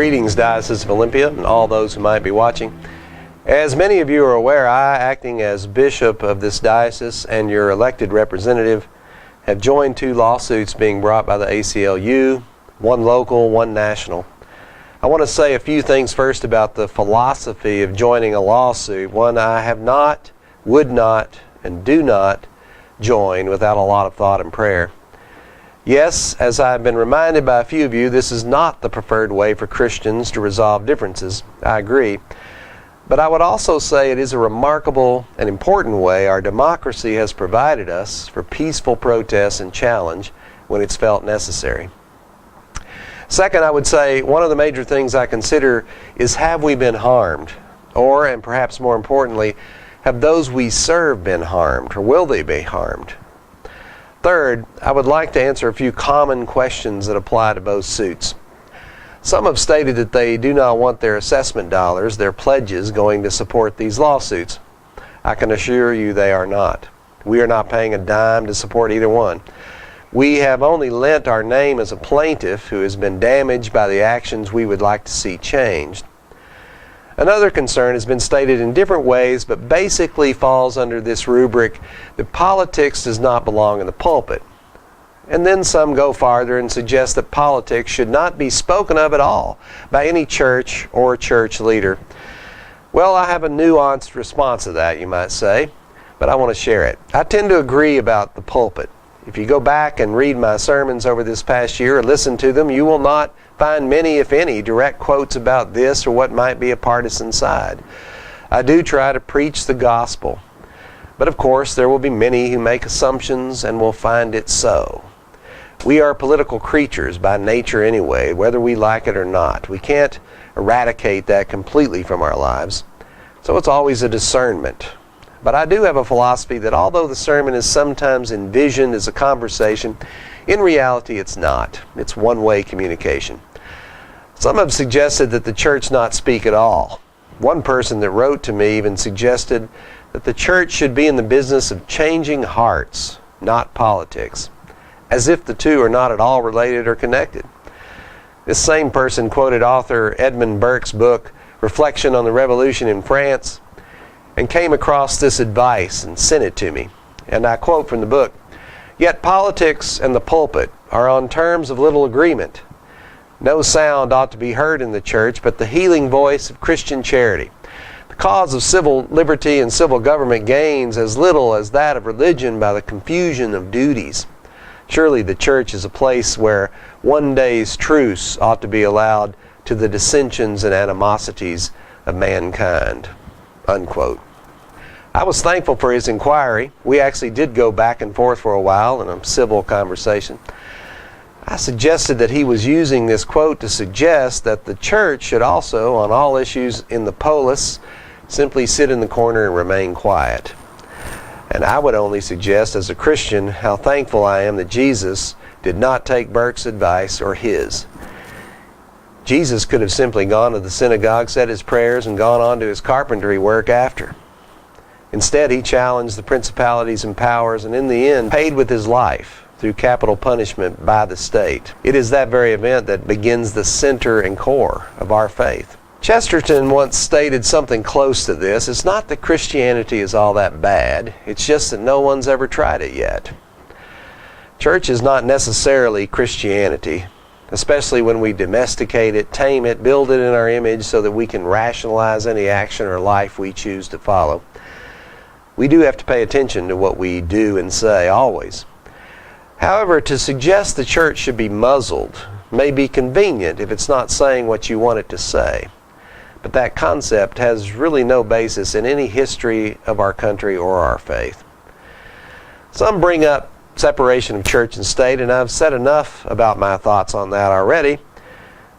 Greetings, Diocese of Olympia, and all those who might be watching. As many of you are aware, I, acting as bishop of this diocese and your elected representative, have joined two lawsuits being brought by the ACLU, one local, one national. I want to say a few things first about the philosophy of joining a lawsuit, one I have not, would not, and do not join without a lot of thought and prayer. Yes, as I've been reminded by a few of you, this is not the preferred way for Christians to resolve differences. I agree. But I would also say it is a remarkable and important way our democracy has provided us for peaceful protest and challenge when it's felt necessary. Second, I would say one of the major things I consider is, have we been harmed? Or, and perhaps more importantly, have those we serve been harmed, or will they be harmed? Third, I would like to answer a few common questions that apply to both suits. Some have stated that they do not want their assessment dollars, their pledges, going to support these lawsuits. I can assure you they are not. We are not paying a dime to support either one. We have only lent our name as a plaintiff who has been damaged by the actions we would like to see changed. Another concern has been stated in different ways, but basically falls under this rubric that politics does not belong in the pulpit. And then some go farther and suggest that politics should not be spoken of at all by any church or church leader. Well, I have a nuanced response to that, you might say, but I want to share it. I tend to agree about the pulpit. If you go back and read my sermons over this past year or listen to them, you will not find many, if any, direct quotes about this or what might be a partisan side. I do try to preach the gospel. But of course, there will be many who make assumptions and will find it so. We are political creatures by nature anyway, whether we like it or not. We can't eradicate that completely from our lives. So it's always a discernment. But I do have a philosophy that although the sermon is sometimes envisioned as a conversation, in reality it's not. It's one-way communication. Some have suggested that the church not speak at all. One person that wrote to me even suggested that the church should be in the business of changing hearts, not politics, as if the two are not at all related or connected. This same person quoted author Edmund Burke's book, Reflection on the Revolution in France, and came across this advice and sent it to me. And I quote from the book, "Yet politics and the pulpit are on terms of little agreement. No sound ought to be heard in the church but the healing voice of Christian charity. The cause of civil liberty and civil government gains as little as that of religion by the confusion of duties. Surely the church is a place where one day's truce ought to be allowed to the dissensions and animosities of mankind." Unquote. I was thankful for his inquiry. We actually did go back and forth for a while in a civil conversation. I suggested that he was using this quote to suggest that the church should also, on all issues in the polis, simply sit in the corner and remain quiet. And I would only suggest as a Christian how thankful I am that Jesus did not take Burke's advice or his. Jesus could have simply gone to the synagogue, said his prayers, and gone on to his carpentry work after. Instead, he challenged the principalities and powers, and in the end, paid with his life through capital punishment by the state. It is that very event that begins the center and core of our faith. Chesterton once stated something close to this. It's not that Christianity is all that bad. It's just that no one's ever tried it yet. Church is not necessarily Christianity, especially when we domesticate it, tame it, build it in our image so that we can rationalize any action or life we choose to follow. We do have to pay attention to what we do and say, always. However, to suggest the church should be muzzled may be convenient if it's not saying what you want it to say. But that concept has really no basis in any history of our country or our faith. Some bring up separation of church and state, and I've said enough about my thoughts on that already.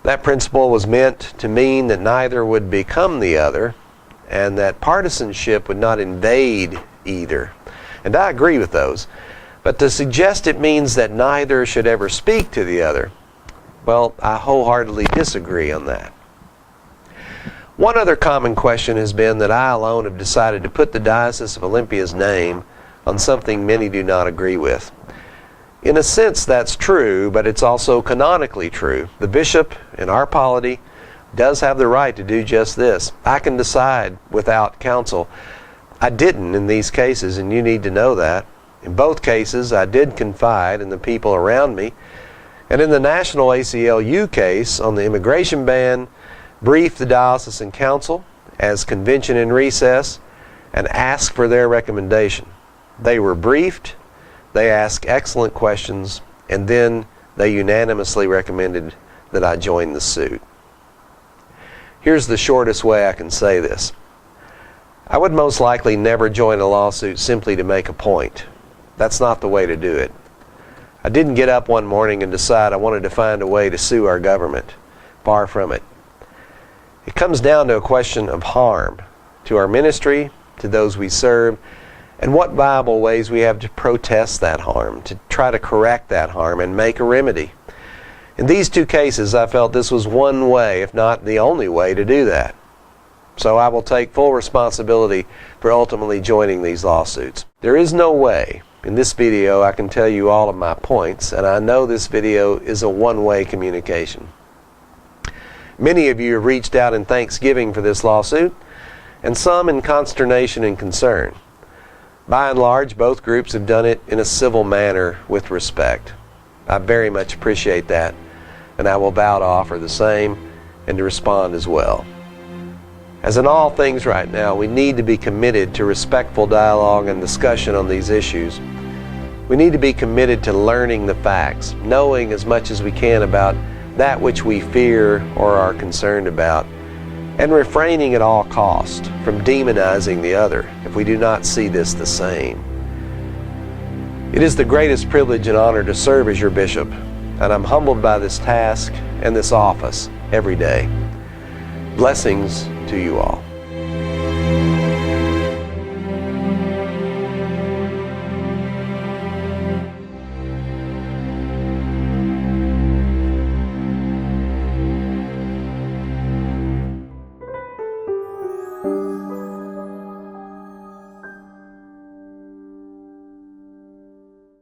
That principle was meant to mean that neither would become the other, and that partisanship would not invade either. And I agree with those. But to suggest it means that neither should ever speak to the other, well, I wholeheartedly disagree on that. One other common question has been that I alone have decided to put the Diocese of Olympia's name on something many do not agree with. In a sense, that's true, but it's also canonically true. The bishop in our polity does have the right to do just this. I can decide without counsel. I didn't in these cases, and you need to know that. In both cases, I did confide in the people around me, and in the national ACLU case on the immigration ban, briefed the diocesan council as convention in recess and asked for their recommendation. They were briefed, they asked excellent questions, and then they unanimously recommended that I join the suit. Here's the shortest way I can say this. I would most likely never join a lawsuit simply to make a point. That's not the way to do it. I didn't get up one morning and decide I wanted to find a way to sue our government. Far from it. It comes down to a question of harm to our ministry, to those we serve, and what Bible ways we have to protest that harm, to try to correct that harm and make a remedy. In these two cases, I felt this was one way, if not the only way, to do that. So I will take full responsibility for ultimately joining these lawsuits. There is no way in this video I can tell you all of my points, and I know this video is a one-way communication. Many of you have reached out in thanksgiving for this lawsuit, and some in consternation and concern. By and large, both groups have done it in a civil manner with respect. I very much appreciate that, and I will vow to offer the same and to respond as well. As in all things right now, we need to be committed to respectful dialogue and discussion on these issues. We need to be committed to learning the facts, knowing as much as we can about that which we fear or are concerned about, and refraining at all cost from demonizing the other if we do not see this the same. It is the greatest privilege and honor to serve as your bishop, and I'm humbled by this task and this office every day. Blessings to you all.